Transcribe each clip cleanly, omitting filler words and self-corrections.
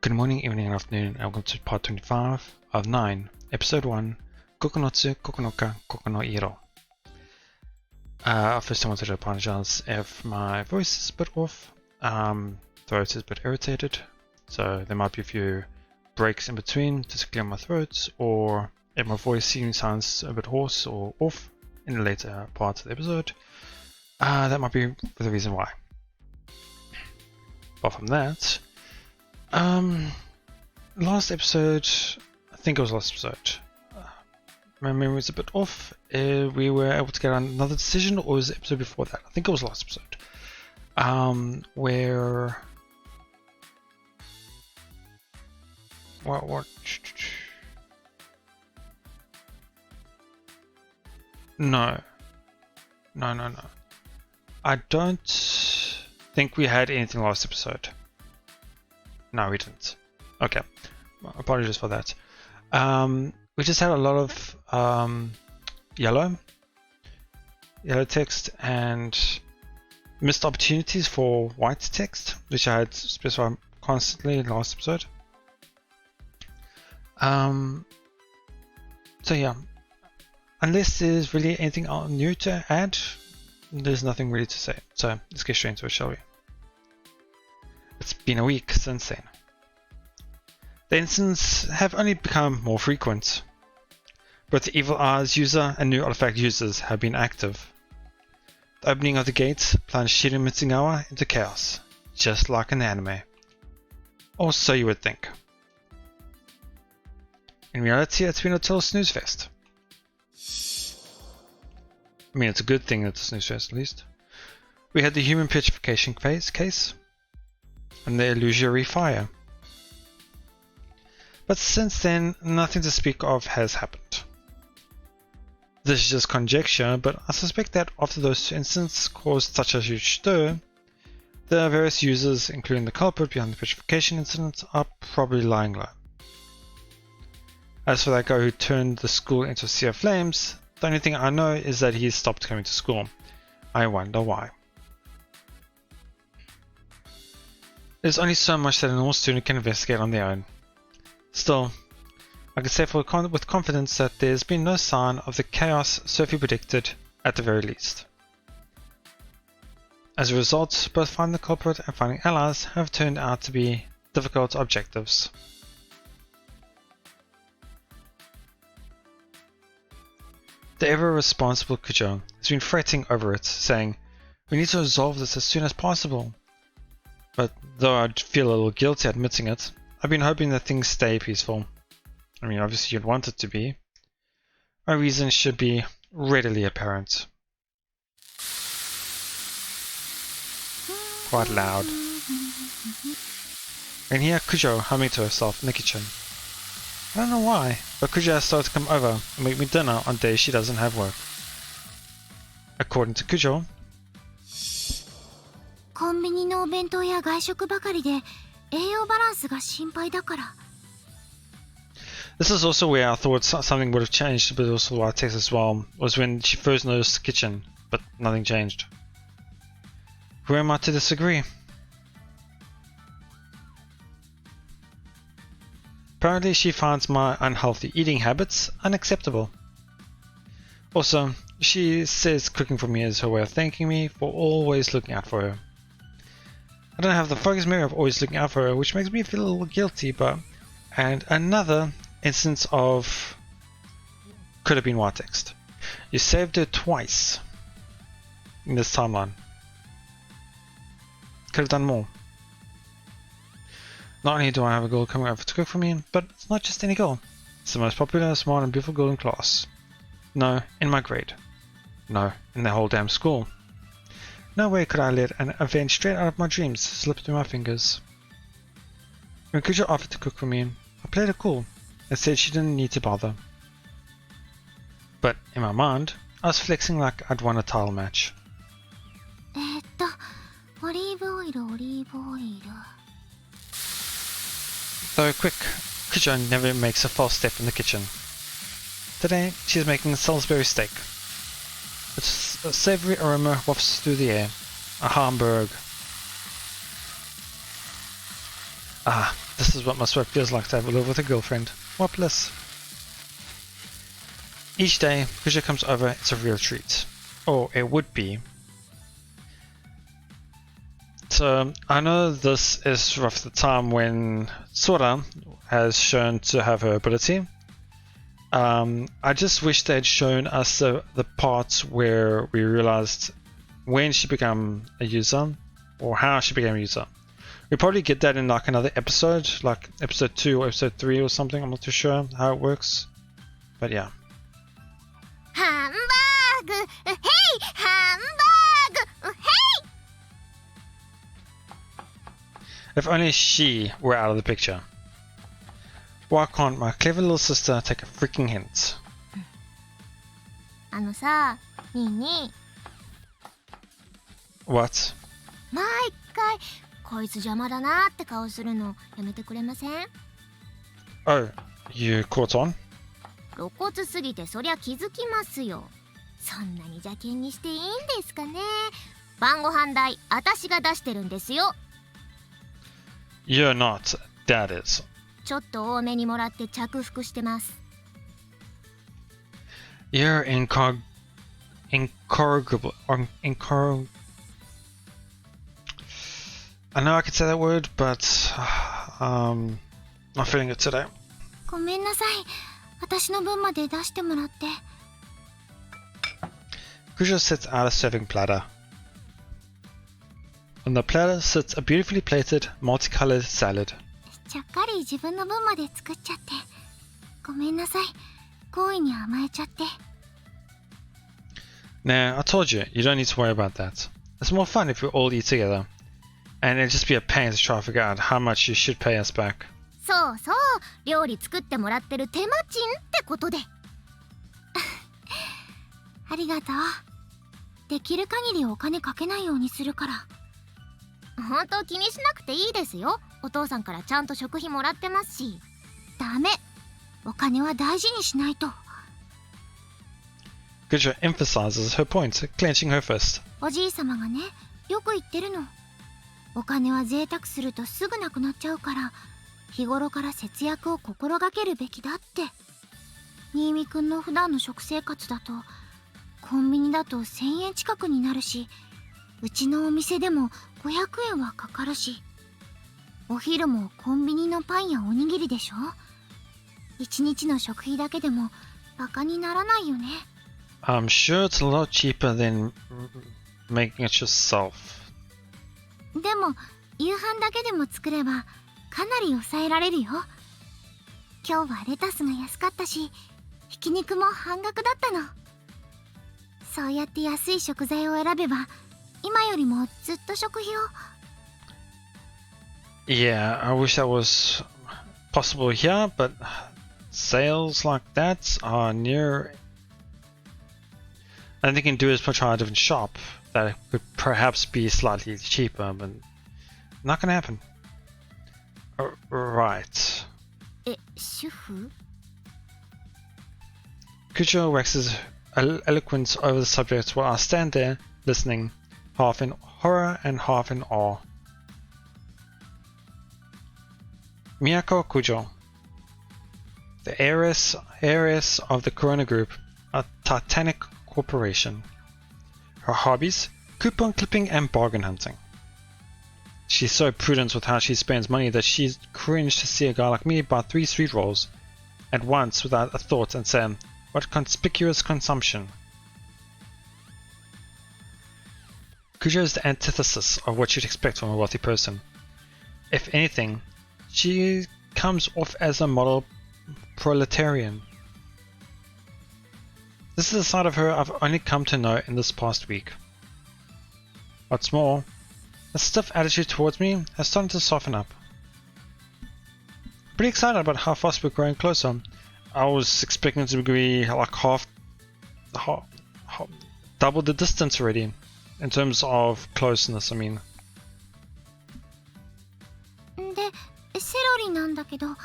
Good morning, evening, and afternoon, and welcome to part 25 of 9, episode 1, Koko no tsu koko no ka koko no iro. First I wanted to apologize if my voice is a bit off, throat is a bit irritated, so there might be a few breaks in between just to clear my throat, or if my voice sounds a bit hoarse or off in the later parts of the episode, that might be the reason why. Apart from that, last episode, I think it was last episode, my memory is a bit off. We were able to get another decision, or was the episode before that? I think it was last episode, where what no, I don't think we had anything last episode. No, we didn't. Okay, apologies for that. We just had a lot of yellow text and missed opportunities for white text, which I had specified constantly in the last episode. So yeah, unless there's really anything new to add, there's nothing really to say. So let's get straight into it, shall we? It's been a week since then. The incidents have only become more frequent. Both the Evil Eyes user and new artifact users have been active. The opening of the gates plunged Shirin Mitsugawa into chaos, just like in the anime. Or so you would think. In reality, it's been a total snooze fest. I mean, it's a good thing that it's a snooze fest, at least. We had the human petrification case, and the illusory fire. But since then, nothing to speak of has happened. This is just conjecture, but I suspect that after those two incidents caused such a huge stir, the various users, including the culprit behind the petrification incident, are probably lying low. As for that guy who turned the school into a sea of flames, the only thing I know is that he stopped coming to school. I wonder why. There's only so much that a normal student can investigate on their own. Still, I can say with confidence that there's been no sign of the chaos Sophie predicted, at the very least. As a result, both finding the culprit and finding allies have turned out to be difficult objectives. The ever-responsible Kujo has been fretting over it, saying, "We need to resolve this as soon as possible." But though I'd feel a little guilty admitting it, I've been hoping that things stay peaceful. I mean, obviously you'd want it to be. My reasons should be readily apparent. Quite loud. And here Kujo humming to herself in the kitchen. I don't know why, but Kujo has started to come over and make me dinner on days she doesn't have work. According to Kujo, コンビニのお弁当や外食ばかりで栄養バランスが心配だから。 this is also where I thought something would have changed, but also what I text as well, was when she first noticed the kitchen, but nothing changed. Who am I to disagree? Apparently she finds my unhealthy eating habits unacceptable. Also, she says cooking for me is her way of thanking me for always looking out for her. I don't have the focus mirror of always looking out for her, which makes me feel a little guilty, but... And another instance of... could have been white text. You saved her twice in this timeline. Could have done more. Not only do I have a girl coming over to cook for me, but it's not just any girl. It's the most popular, smart and beautiful girl in class. No, in my grade. No, in the whole damn school. No way could I let an event straight out of my dreams slip through my fingers. When Kujo offered to cook for me, I played it cool and said she didn't need to bother. But in my mind, I was flexing like I'd won a title match. オリーブオイル、オリーブオイル。 Though quick, Kujo never makes a false step in the kitchen. Today, she's making Salisbury steak. Its savory aroma wafts through the air. A Hamburg. Ah, This is what my sweat feels like to have a live with a girlfriend. What bliss. Each day, Kuja comes over, it's a real treat. Or it would be. So, I know this is roughly the time when Sora has shown to have her ability. I just wish they'd shown us the parts where we realized when she became a user, or how she became a user. We'll probably get that in like another episode, like episode 2 or episode 3 or something. I'm not too sure how it works. But yeah. Hamburg! Hey! Hamburg! Hey! If only she were out of the picture. Why can't my clever little sister take a freaking hint? さ、に What? 毎回こいつ邪魔だなって顔するのやめてくれません？ Oh, you caught on? 露骨すぎてそりゃ気づきますよ。そんなに邪険にしていいんですかね。晩ご飯代私が出してるんですよ。 You're not, Dad is. ちょっと多めにもらって着服してます。 You're incorrigible. I know I could say that word, but not feeling it today. ごめんなさい。私の分まで出してもらって。 Kuja sets out a serving platter. On the platter sits a beautifully plated, multicolored salad. ちゃっかり自分の分まで作っちゃって。ごめんなさい。好意に甘えちゃって。 Nah, I told you, you don't need to worry about that. It's more fun if we all eat together. And it'd just be a pain to try to figure out how much you should pay us back. そうそう、料理作ってもらってる手間賃ってことで。ありがとう。できる限りお金かけないようにするから。本当気にしなくていいですよ。お父さんからちゃんと食費もらってますし。ダメ。お金は大事にしないと。 Kuja emphasizes her point, clenching her fist. おじいさまがね、よく言ってるの。お金は贅沢するとすぐなくなっちゃうから、日頃から節約を心がけるべきだって。新見くんの普段の食生活だと、コンビニだと1000円近くになるし、うちのお店でも500円はかかるし、お昼もコンビニのパンやおにぎりでしょ。1日の食費だけでもバカにならないよね。 I'm sure it's a lot cheaper than making it yourself. でも夕飯だけでも作ればかなり抑えられるよ。今日はレタスが安かったし、ひき肉も半額だったの。そうやって安い食材を選べば今よりもずっと食費を。 Yeah, I wish that was possible here, but sales like that are near. I think you can do is try a different shop that could perhaps be slightly cheaper, but not gonna happen. Right. 主婦? Kujo waxes eloquent over the subject while I stand there listening, half in horror and half in awe. Miyako Kujo, the heiress of the Corona Group, a titanic corporation. Her hobbies: coupon clipping and bargain hunting. She's so prudent with how she spends money that she's cringed to see a guy like me buy 3 street rolls at once without a thought and say, what conspicuous consumption. Kujo is the antithesis of what you'd expect from a wealthy person. If anything, she comes off as a model proletarian. This is a side of her I've only come to know in this past week. What's more, the stiff attitude towards me has started to soften up. Pretty excited about how fast we're growing closer. I was expecting it to be like double the distance already, in terms of closeness, I mean. で、セロリなんだけど、あ、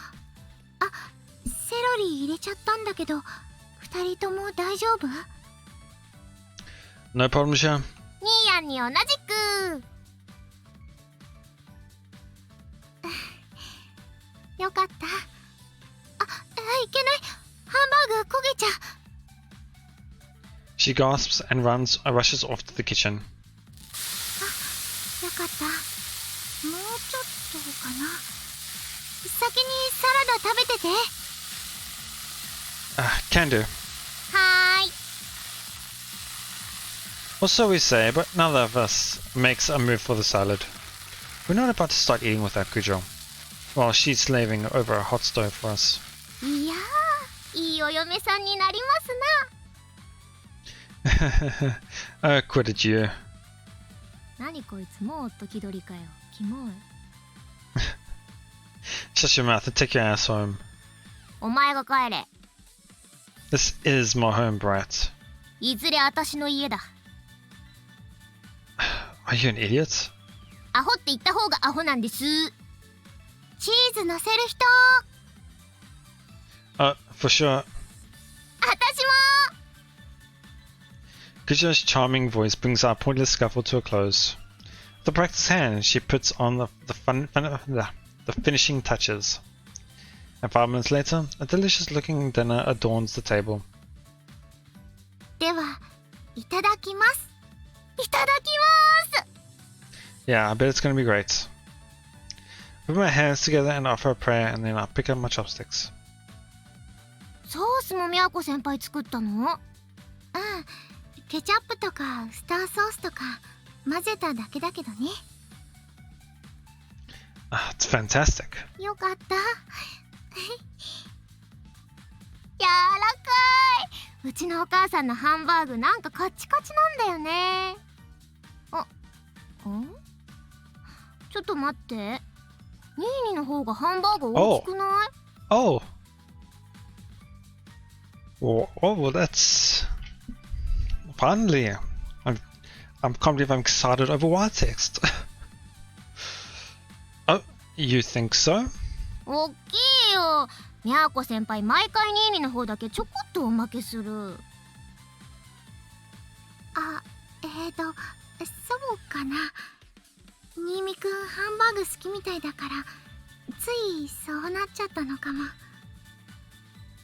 セロリ入れちゃったんだけど、2人とも大丈夫? No problem, Sha. ニーヤンに同じく。よかった。いけない。ハンバーグ焦げちゃう。 She gasps and rushes off to the kitchen. よかった。もうちょっとかな。先にサラダ食べてて。Can do. はーい。 Or so we say, but neither of us makes a move for the salad. We're not about to start eating without Kujo, while she's slaving over a hot stove for us. いやー、いいお嫁さんになりますな。Quit it, you. 何こいつ、もうと気取りかよ。キモい。Shut your mouth and take your ass home. お前が帰れ。 This is my home, brat. いずれ私の家だ。 Are you an idiot? アホって言った方がアホなんです。チーズ乗せる人。 For sure. 私も。 Kujo's charming voice brings our pointless scuffle to a close. With a practiced hand, she puts on the finishing touches. And 5 minutes later, a delicious-looking dinner adorns the table. では、いただきます。いただきます。 Yeah, I bet it's gonna be great. I put my hands together and offer a prayer, and then I'll pick up my chopsticks. ソースもみやこ先輩作ったの？うん。ケチャップとかスターソースとか混ぜただけだけどね。It's fantastic. よかった。やわらかい。うちのお母さんのハンバーグなんかカチカチなんだよね。ちょっと待って。ニーニの方がハンバーグ大きくない？ Oh. Oh, that's finally. I can't believe I'm excited over white text. Oh, you think so? おっきいよ。みやこ先輩毎回ニーニの方だけちょこっとおまけする。そうかな。新見くんハンバーグ好きみたいだからついそうなっちゃったのかも。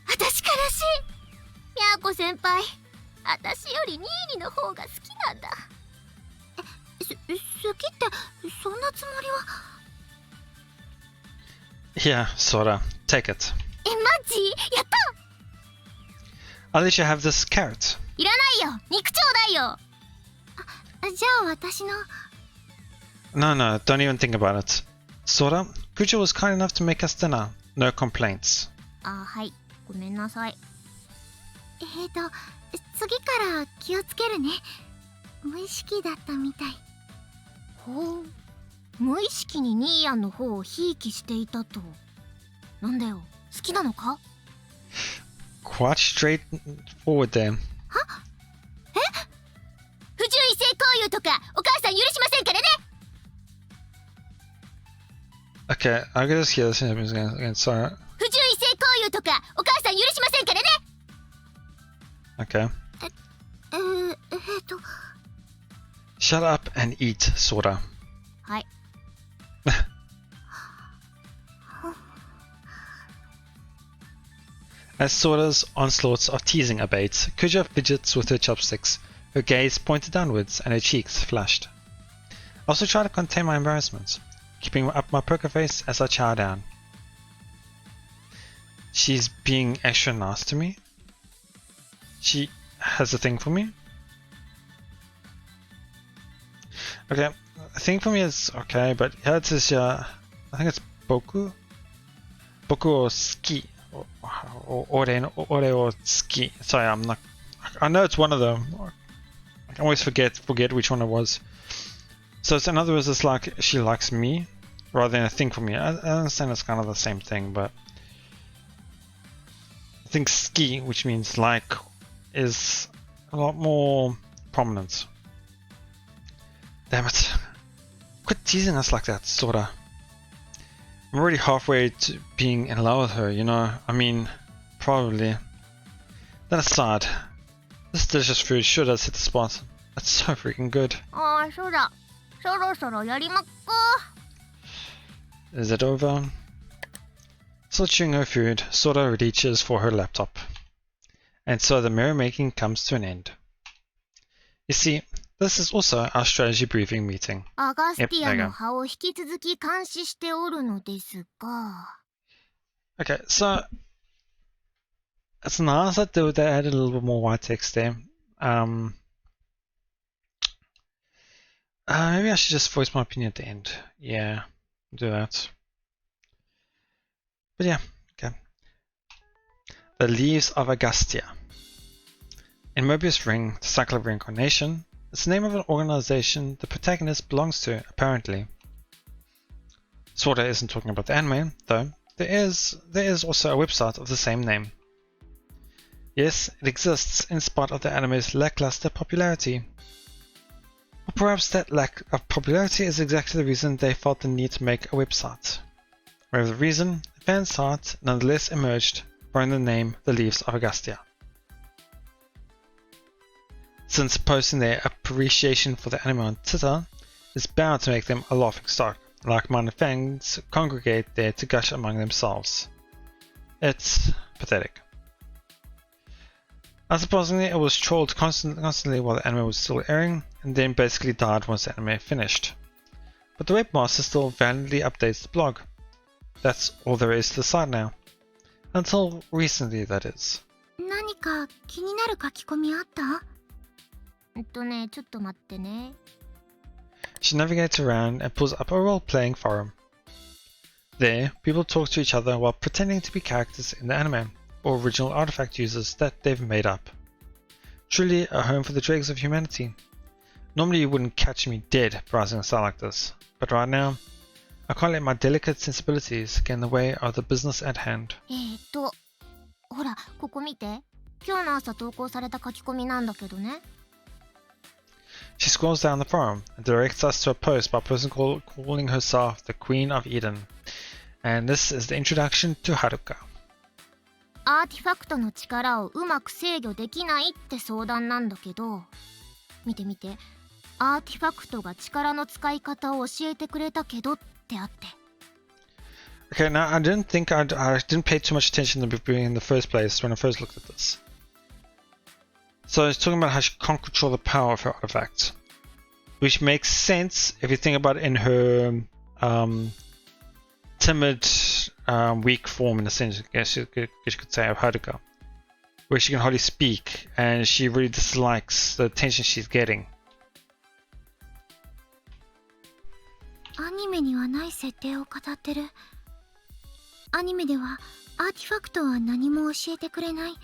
私からしい。みやこ先輩、私よりニーニの方が好きなんだ。好きってそんなつもりは。Yeah, sorta. Take it. マジ？やった！ I'll let you have this carrot. いらないよ。肉ちょうだいよ。じゃあ私の。No, don't even think about it. Sora, Kujo was kind enough to make us dinner. No complaints. はい。ごめんなさい。次から気をつけるね。無意識だったみたい。ほう。無意識にニーヤンの方をひいきしていたと。なんだよ。好きなのか？ Quite straightforward then. は？不純異性交友とかお母さん許しませんからね。Okay, I can just hear this again. Sorry. 不純異性交友とかお母さん許しませんからね。Okay. Shut up and eat, Sora. はい。As Sora's onslaughts of teasing abate, Kujo fidgets with her chopsticks, her gaze pointed downwards and her cheeks flushed. I also try to contain my embarrassment, keeping up my poker face as I chow down. She's being extra nice to me? She has a thing for me? Okay, a thing for me is okay, but yeah, it's this, I think it's boku? Boku o suki. Ore o tsuki. Sorry, I'm not. I know it's one of them. I can always forget which one it was. So it's, in other words, it's like she likes me rather than a thing for me. I understand it's kind of the same thing, but I think ski, which means like, is a lot more prominent. Damn it! Quit teasing us like that, sorta. I'm already halfway to being in love with her, you know? I mean, probably. That aside, this delicious food sure does hit the spot. It's so freaking good. そうだ。そろそろやりまっか。 Is it over? Still chewing her food, Sora reaches for her laptop. And so the merrymaking comes to an end. You see, this is also our strategy briefing meeting. アガスティアの葉を引き続き監視しておるのですが。Okay, so it's nice that they added a little bit more white text there. Maybe I should just voice my opinion at the end. Yeah, do that. But yeah, okay. The Leaves of Agastya. In Mobius Ring, the Cycle of Reincarnation, it's the name of an organization the protagonist belongs to, apparently. Sorta isn't talking about the anime, though. There is also a website of the same name. Yes, it exists in spite of the anime's lackluster popularity. Or perhaps that lack of popularity is exactly the reason they felt the need to make a website. Whatever the reason, a fan site nonetheless emerged, bearing the name The Leaves of Agastya. Since posting their appreciation for the anime on Twitter is bound to make them a laughing stock, like-minded fans congregate there to gush among themselves. It's pathetic. Unsurprisingly, it was trolled constantly while the anime was still airing, and then basically died once the anime finished. But the webmaster still valiantly updates the blog. That's all there is to the site now. Until recently, that is. 何か気になる書き込みあった？ちょっと待ってね。She navigates around and pulls up a role-playing forum. There, people talk to each other while pretending to be characters in the anime, or original artifact users that they've made up. Truly a home for the dregs of humanity. Normally you wouldn't catch me dead browsing a site like this, but right now, I can't let my delicate sensibilities get in the way of the business at hand. ほら、ここ見て。今日の朝投稿された書き込みなんだけどね。She scrolls down the forum and directs us to a post by a person calling herself the Queen of Eden. And this is the introduction to Haruka. アーティファクトの力をうまく制御できないって相談なんだけど、見て見て、アーティファクトが力の使い方を教えてくれたけどってあって。Okay, now I didn't pay too much attention to the beginning in the first place when I first looked at this. So it's talking about how she can't control the power of her artifacts, which makes sense if you think about it in her timid, weak form in a sense. I guess you could say of Haruka, where she can hardly speak and she really dislikes the attention she's getting. アニメにはない設定を語ってる。アニメではアーティファクトは何も教えてくれない。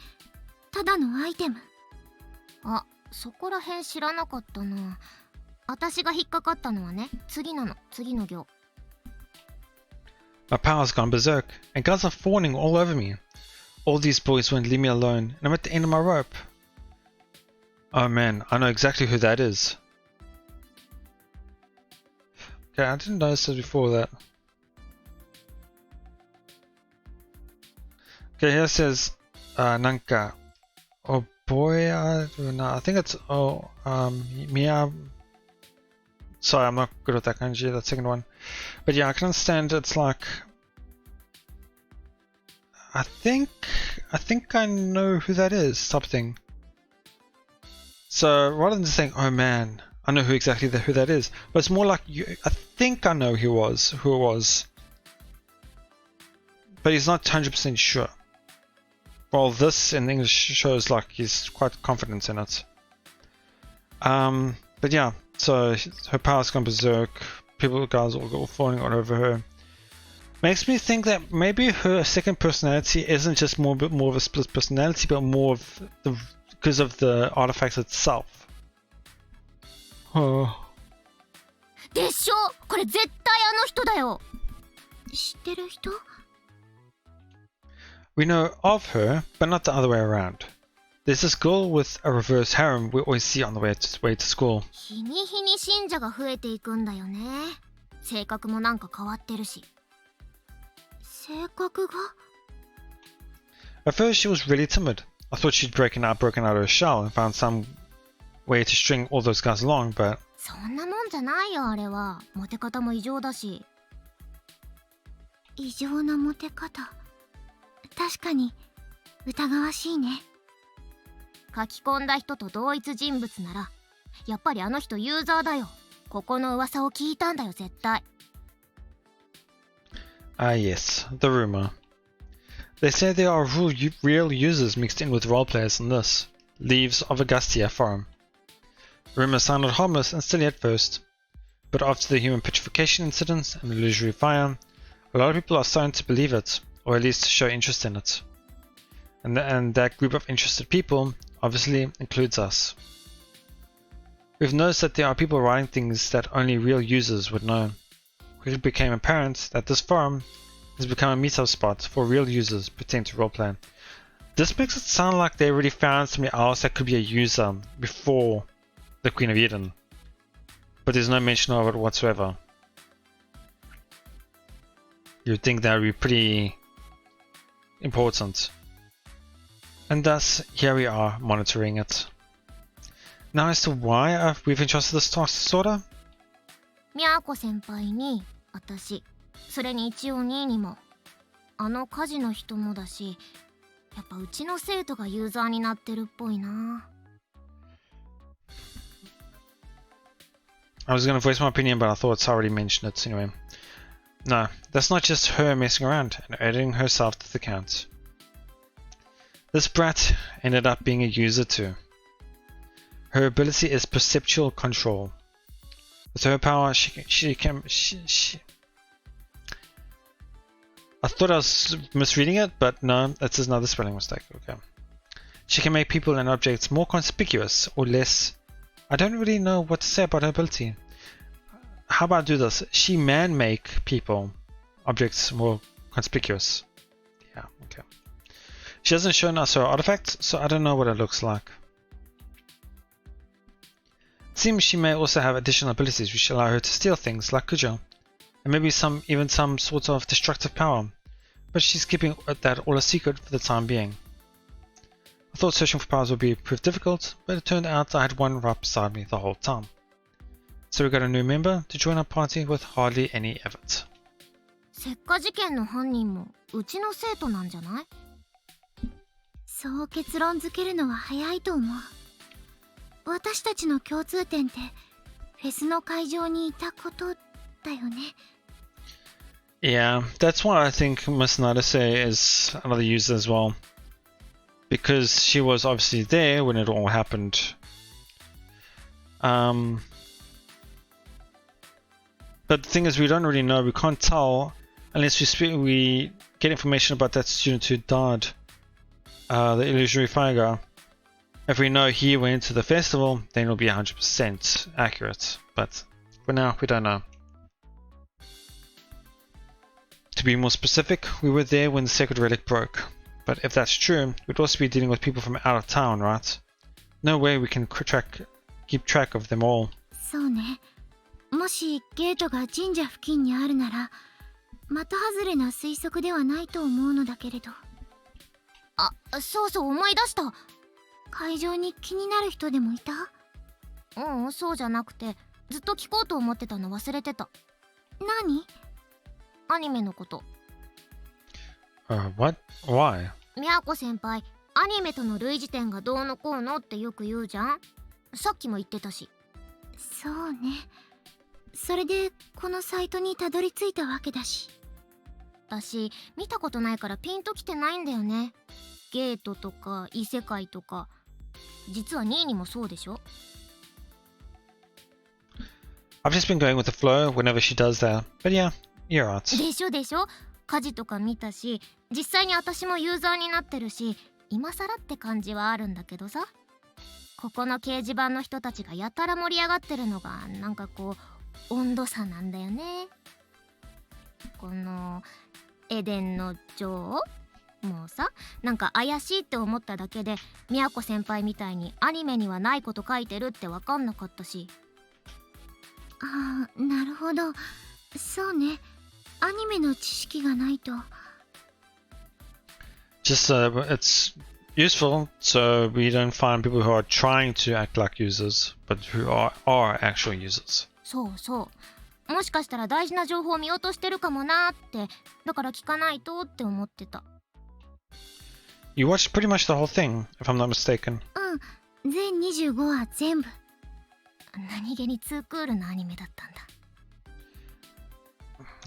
ただのアイテム。あ、そこらへん知らなかったな。私が引っかかったのはね、次の行。My power's gone berserk, and guys are fawning all over me. All these boys won't leave me alone, and I'm at the end of my rope. Oh man, I know exactly who that is. Okay, I didn't notice this before that. Okay, here it says, Nanka. Oh boy, I think it's, Mia. Sorry, I'm not good with that kanji, that second one. But yeah, I can understand it's like, I think I know who that is, type of thing. So rather than just saying, oh man, I know who that is, but it's more like I think I know who it was, but he's not 100% sure. Well, this in English shows like he's quite confident in it. But yeah, so her power's gone berserk. Guys all falling all over her. Makes me think that maybe her second personality isn't just more of a split personality, but more of because of the artifact itself. でしょ、これ絶対あの人だよ。知ってる人？ We know of her, but not the other way around. There's this girl with a reverse harem we always see on the way to school. 日に日に信者が増えていくんだよね。性格もなんか変わってるし。性格が？ At first she was really timid. I thought she'd broken out of her shell and found some way to string all those guys along, but... そんなもんじゃないよ、あれは。モテ方も異常だし。異常なモテ方。確かに疑わしいね。書き込んだ人と同一人物ならやっぱりあの人ユーザーだよ。ここの噂を聞いたんだよ絶対。Ah yes, the rumor. They say there are real users mixed in with roleplayers in this Leaves of Augustia forum. Rumor sounded harmless and silly at first, but after the human petrification incident and illusory fire, a lot of people are starting to believe it, or at least show interest in it. And that group of interested people obviously includes us. We've noticed that there are people writing things that only real users would know. Quickly became apparent that this forum has become a meetup spot for real users pretending to roleplay. This makes it sound like they already found somebody else that could be a user before the Queen of Eden, but there's no mention of it whatsoever. You'd think that would be pretty important. And thus, here we are monitoring it. Now as to why we've entrusted this task to Soda? みやこ先輩に私、それに一応2位にもあの火事の人もだし、やっぱうちの生徒がユーザーになってるっぽいな。I was going to voice my opinion, but I thought it's already mentioned it anyway. No, that's not just her messing around and adding herself to the count. This brat ended up being a user too. Her ability is perceptual control. With her power, she can. I thought I was misreading it, but no, it's another spelling mistake. Okay. She can make people and objects more conspicuous or less. I don't really know what to say about her ability. How about I do this? She make people, objects more conspicuous. Yeah, okay. She hasn't shown us her artifact, so I don't know what it looks like. It seems she may also have additional abilities which allow her to steal things like Kujo, and maybe even some sort of destructive power, but she's keeping that all a secret for the time being. I thought searching for powers would prove difficult, but it turned out I had one right beside me the whole time. So we got a new member to join our party with hardly any effort. 石化事件の犯人もうちの生徒なんじゃない？そう結論づけるのは早いと思う。私たちの共通点ってフェスの会場にいたことだよね。Yeah, that's why I think Miss Nadase is another user as well. Because she was obviously there when it all happened. But the thing is, we don't really know. We can't tell unless we get information about that student who died, the illusory fire guy. If we know he went to the festival, then it'll be 100% accurate. But for now, we don't know. To be more specific, we were there when the sacred relic broke. But if that's true, we'd also be dealing with people from out of town, right? No way we can keep track of them all. そうね。もしゲートが神社付近にあるなら、的外れな推測ではないと思うのだけれど。あ、そうそう思い出した。会場に気になる人でもいた？うん、そうじゃなくて、ずっと聞こうと思ってたの忘れてた。何？アニメのこと。What? Why? みやこ先輩、アニメとの類似点がどうのこうのってよく言うじゃん。さっきも言ってたし。そうね。それでこのサイトにたどり着いたわけだし。私見たことないからピンときてないんだよね。ゲートとか異世界とか。実は2位にもそうでしょ。I've just been going with the flow whenever she does that. But yeah, you're right. でしょでしょ。火事とか見たし、実際に私もユーザーになってるし、今更って感じはあるんだけどさ。ここの掲示板の人たちがやたら盛り上がってるのがなんかこう温度差なんだよね。このエデンの女王もうさ、なんか怪しいって思っただけで、みやこ先輩みたいにアニメにはないこと書いてるって分かんなかったし。ああ、なるほど。そうね。アニメの知識がないと。Just it's useful so we don't find people who are trying to act like users, but who are actual users. そうそう。もしかしたら大事な情報を見落としてるかもなーって、だから聞かないとって思ってた。You watched pretty much the whole thing, if I'm not mistaken. うん、全25話全部。何気に2クールなアニメだったんだ。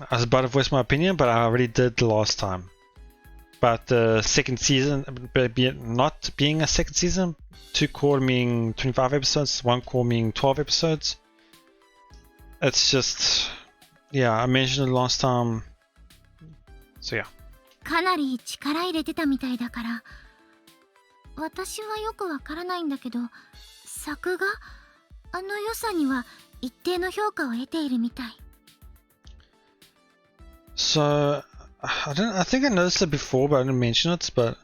I was about to voice my opinion, but I already did the last time. But the second season, not being a second season, 2 core meaning 25 episodes, 1 core meaning 12 episodes. It's just, yeah, I mentioned it last time. So yeah. かなり力入れてたみたいだから、私はよくわからないんだけど、作画、あの良さには一定の評価を得ているみたい。So I think I noticed it before, but I didn't mention it. But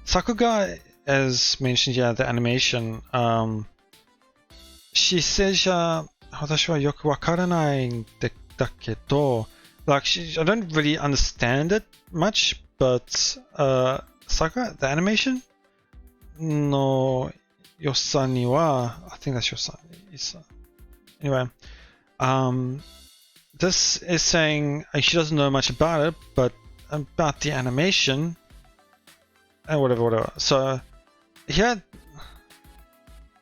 Sakuga, as mentioned, yeah, the animation. She says, 私はよくわからないんだけど, like I don't really understand it much, but Sakuga, the animation, no yosa ni wa, I think that's yosa. Anyway, this is saying she doesn't know much about it, but about the animation and whatever. So here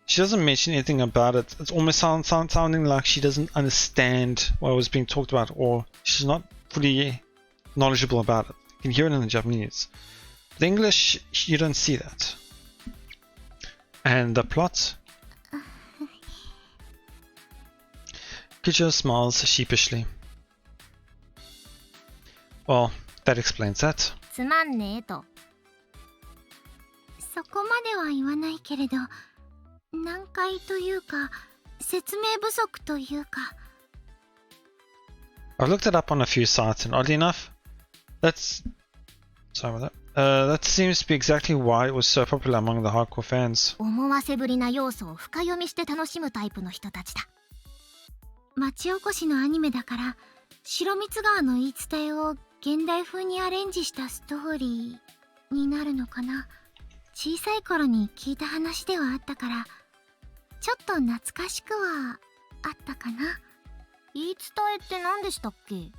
she doesn't mention anything about it. It's almost sounding like she doesn't understand what was being talked about, or she's not fully knowledgeable about it. You can hear it in the Japanese. The English, you don't see that. And the plot? Kijo smiles sheepishly. Well, that explains that. つまんねえと。そこまでは言わないけれど、難解というか、説明不足というか。I've looked it up on a few sites, and oddly enough, that seems to be exactly why it was so popular among the hardcore fans. 思わせぶりな要素を深読みして楽しむタイプの人たちだ。町おこしのアニメだから、白蜜川の言い伝えを現代風にアレンジしたストーリーになるのかな。小さい頃に聞いた話ではあったから、ちょっと懐かしくはあったかな。言い伝えって何でしたっけ？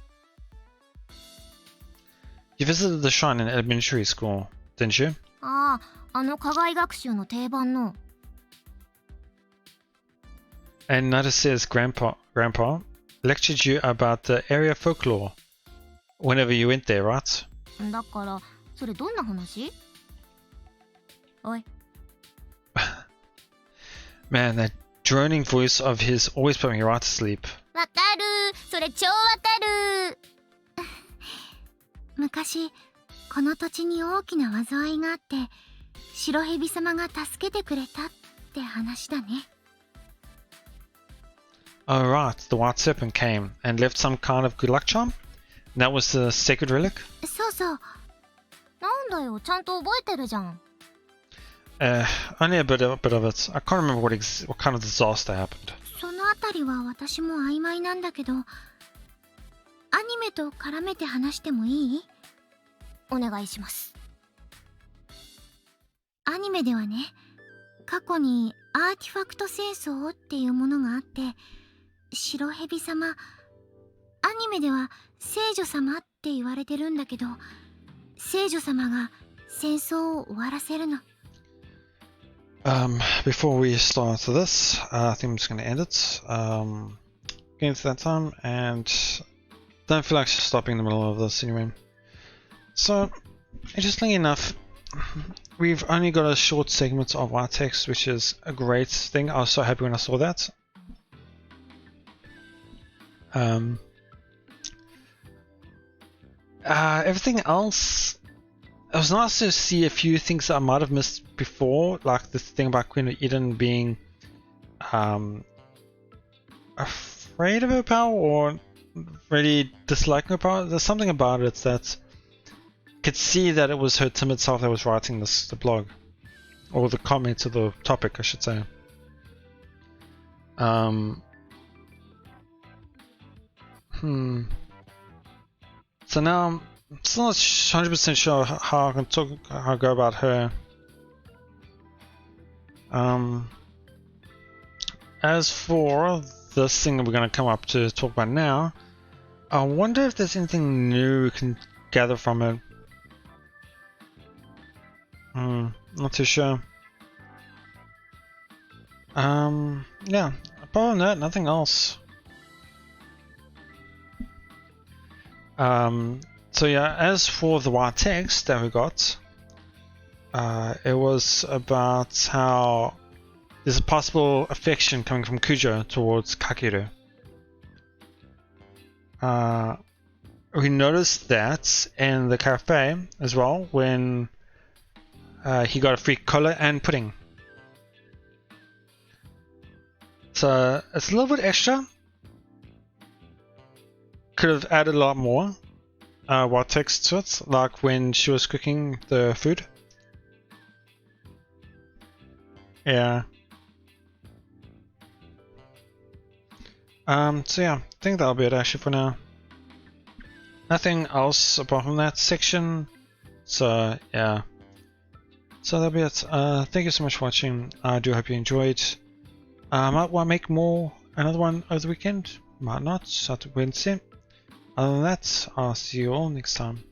You visited the shrine in elementary school, didn't you? ああ、あの課外学習の定番の。And Nada says Grandpa lectured you about the area folklore whenever you went there, right? だから、それどんな話？おい。Man, that droning voice of his always put me right to sleep. わかる。それ超わかる。昔、この土地に大きな災いがあって、白蛇様が助けてくれたって話だね。Oh right, the white serpent came and left some kind of good luck charm? And that was the sacred relic? そうそう。なんだよ、ちゃんと覚えてるじゃん。Only a bit of it. I can't remember what kind of disaster happened. そのあたりは私も曖昧なんだけど、アニメと絡めて話してもいい？お願いします。アニメではね、過去にアーティファクト戦争っていうものがあって、白蛇様、アニメでは聖女様って言われてるんだけど、聖女様が戦争を終わらせるの。Before we start this, I think I'm just going to end it. Getting to that time, and don't feel like stopping in the middle of this anyway. So, interestingly enough, we've only got a short segment of our text, which is a great thing. I was so happy when I saw that. Everything else, it was nice to see a few things that I might have missed before, like the thing about Queen of Eden being afraid of her power or really disliking her power. There's something about it that could see that it was her timid self that was writing the blog, or the comment to the topic, I should say. So now I'm still not 100% sure how I go about her. As for this thing that we're going to come up to talk about now, I wonder if there's anything new we can gather from it. Not too sure. Yeah, apart from that, nothing else. So yeah, as for the white text that we got, it was about how there's a possible affection coming from Kujo towards Kakeru. We noticed that in the cafe as well when he got a free cola and pudding. So it's a little bit extra. Could have added a lot more white text to it, like when she was cooking the food. Yeah. So yeah, I think that'll be it actually for now. Nothing else apart from that section. So yeah. So that'll be it. Thank you so much for watching. I do hope you enjoyed. Might want to make another one over the weekend. Might not. So have to wait and see. Other than that, I'll see you all next time.